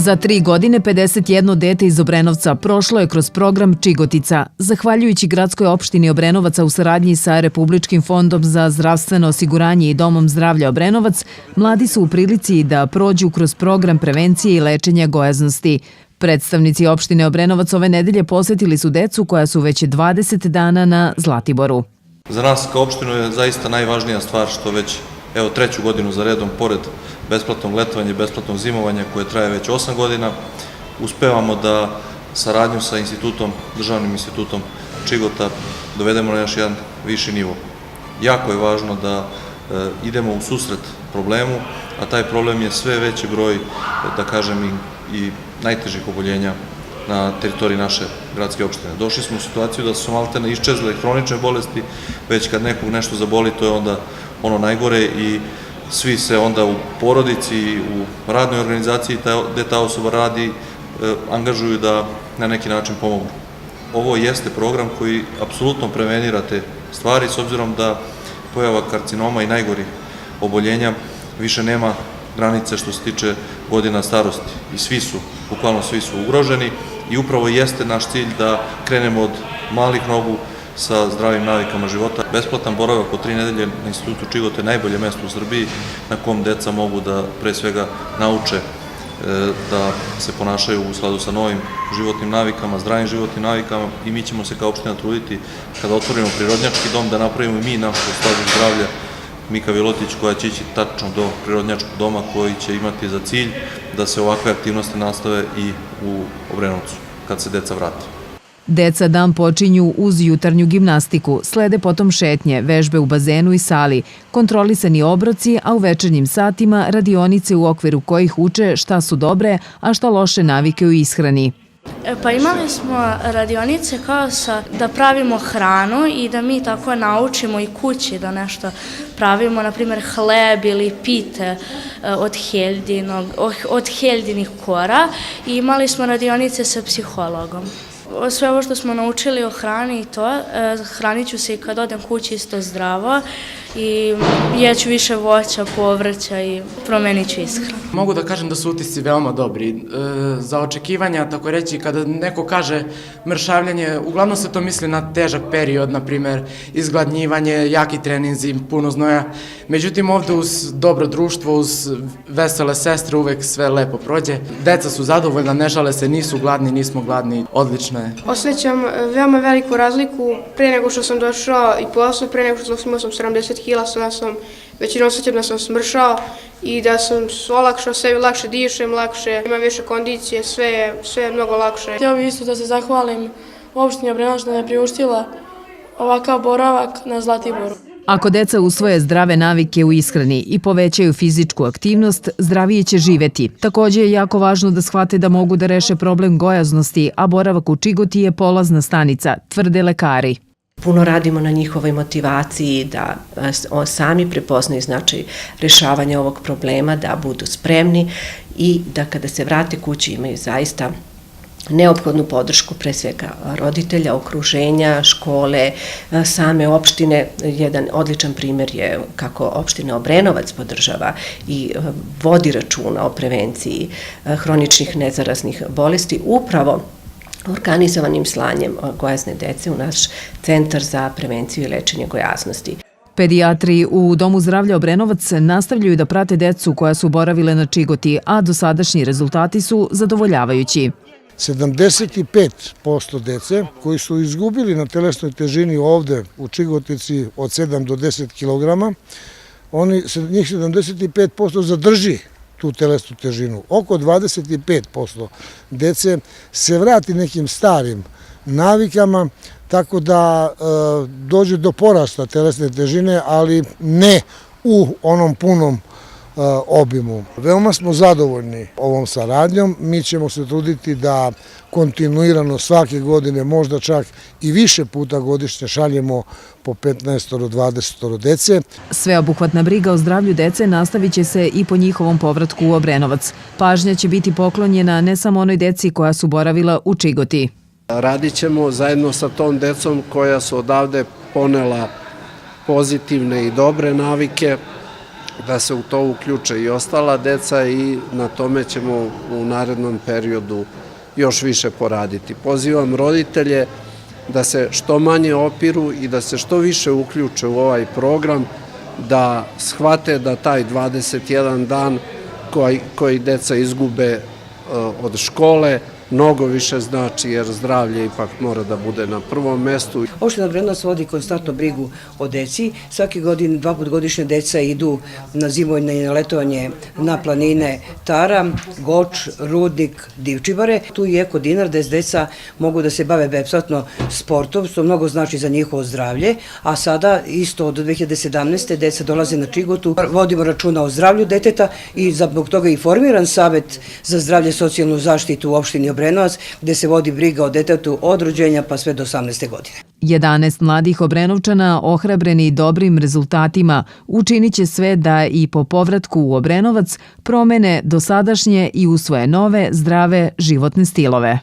Za 3 godine 51 dete iz Obrenovca prošlo je kroz program Čigotica. Zahvaljujući gradskoj opštini Obrenovac u saradnji sa Republičkim fondom za zdravstveno osiguranje i Domom zdravlja Obrenovac, mladi su u prilici da prođu kroz program prevencije i lečenja gojaznosti. Predstavnici opštine Obrenovac ove nedelje posetili su decu koja su već 20 dana na Zlatiboru. Za nas kao opštinu je zaista najvažnija stvar što već 3. godinu za redom, pored besplatnog letovanja i besplatnog zimovanja koje traje već 8 godina, uspevamo da saradnju sa državnim institutom Čigota dovedemo na još jedan viši nivo. Jako je važno da idemo u susret problemu, a taj problem je sve veći broj, da kažem, i najtežih oboljenja na teritoriji naše gradske opštine. Došli smo u situaciju da su maltene iščezle hronične bolesti, već kad nekog nešto zaboli, to je onda ono najgore i svi se onda u porodici i u radnoj organizaciji gde ta osoba radi angažuju da na neki način pomogu. Ovo jeste program koji apsolutno prevenira te stvari s obzirom da pojava karcinoma i najgorih oboljenja više nema granice što se tiče godina starosti i bukvalno svi su ugroženi i upravo jeste naš cilj da krenemo od malih nogu sa zdravim navikama života. Besplatan boravak od 3 nedelje na institutu Čigote je najbolje mesto u Srbiji na kom deca mogu da pre svega nauče da se ponašaju u skladu sa novim životnim navikama, zdravim životnim navikama i mi ćemo se kao opština truditi kada otvorimo prirodnjački dom da napravimo i mi našu stazu zdravlja Mika Vilotić koja će ići tačno do prirodnjačkog doma koji će imati za cilj da se ovakve aktivnosti nastave i u Obrenovcu kad se deca vrate. Deca dan počinju uz jutarnju gimnastiku, slede potom šetnje, vežbe u bazenu i sali, kontrolisani obroci, a u večernjim satima radionice u okviru kojih uče šta su dobre, a šta loše navike u ishrani. Pa imali smo radionice kao da pravimo hranu i da mi tako naučimo i kući da nešto pravimo, na primjer hleb ili pite od heljdinih kora i imali smo radionice sa psihologom. Sve ovo što smo naučili o hrani i to, hranit ću se i kad odem kući isto zdravo i jeću više voća, povrća i promenit ću ishranu. Mogu da kažem da su utisci veoma dobri. Za očekivanja, tako reći, kada neko kaže mršavljanje, uglavnom se to misli na težak period, na primjer izgladnjivanje, jaki treninzi, puno znoja. Međutim, ovde uz dobro društvo, uz vesele sestre uvek sve lepo prođe. Deca su zadovoljna, ne žale se, nisu gladni, nismo gladni, odlično je. Osjećam veoma veliku razliku pre nego što sam došao i posle, pre nego što sam imao 70 kila, sada sam većinom osjećam da sam smršao i da sam olakšao sebi, lakše dišem, lakše, imam više kondicije, sve je mnogo lakše. Htio bih isto da se zahvalim opštini Obrenovac što nam je priuštila ovakav boravak na Zlatiboru. Ako deca usvoje zdrave navike u ishrani i povećaju fizičku aktivnost, zdravije će živeti. Također je jako važno da shvate da mogu da reše problem gojaznosti, a boravak u Čigoti je polazna stanica, tvrde lekari. Puno radimo na njihovoj motivaciji da sami prepoznaju značaj rešavanja ovog problema, da budu spremni i da kada se vrate kući imaju zaista neophodnu podršku pre svega roditelja, okruženja, škole, same opštine. Jedan odličan primjer je kako opština Obrenovac podržava i vodi računa o prevenciji hroničnih nezaraznih bolesti upravo organizovanim slanjem gojazne dece u naš centar za prevenciju i lečenje gojaznosti. Pedijatri u Domu zdravlja Obrenovac nastavljaju da prate decu koja su boravile na Čigoti, a dosadašnji rezultati su zadovoljavajući. 75% dece koji su izgubili na telesnoj težini ovde u Čigotici od 7 do 10 kg, njih 75% zadrži tu telesnu težinu. Oko 25% dece se vrati nekim starim navikama, tako da dođe do porasta telesne težine, ali ne u onom punom obimu. Veoma smo zadovoljni ovom saradnjom. Mi ćemo se truditi da kontinuirano svake godine, možda čak i više puta godišnje šaljemo po 15-20 dece. Sveobuhvatna briga o zdravlju dece nastavit će se i po njihovom povratku u Obrenovac. Pažnja će biti poklonjena ne samo onoj deci koja su boravila u Čigoti. Radit ćemo zajedno sa tom decom koja su odavde ponela pozitivne i dobre navike, da se u to uključe i ostala deca i na tome ćemo u narednom periodu još više poraditi. Pozivam roditelje da se što manje opiru i da se što više uključe u ovaj program, da shvate da taj 21 dan koji deca izgube od škole mnogo više znači, jer zdravlje ipak mora da bude na prvom mestu. Opština Obrenovac vodi konstantno brigu o deci. Svake godine, 2 puta godišnje deca idu na zimovanje i na letovanje na planine Tara, Goč, Rudnik, Divčibare. Tu je Eko Dinar gde deca mogu da se bave besplatno sportom, što mnogo znači za njihovo zdravlje. A sada isto od 2017. deca dolaze na Čigotu. Vodimo računa o zdravlju deteta i zbog toga i formiran Savet za zdravlje i socijalnu zaštitu u opštini Obrenovac, gde se vodi briga o detetu od rođenja pa sve do 18. godine. 11 mladih Obrenovčana, ohrabreni dobrim rezultatima, učinit će sve da i po povratku u Obrenovac promene dosadašnje i usvoje nove, zdrave životne stilove.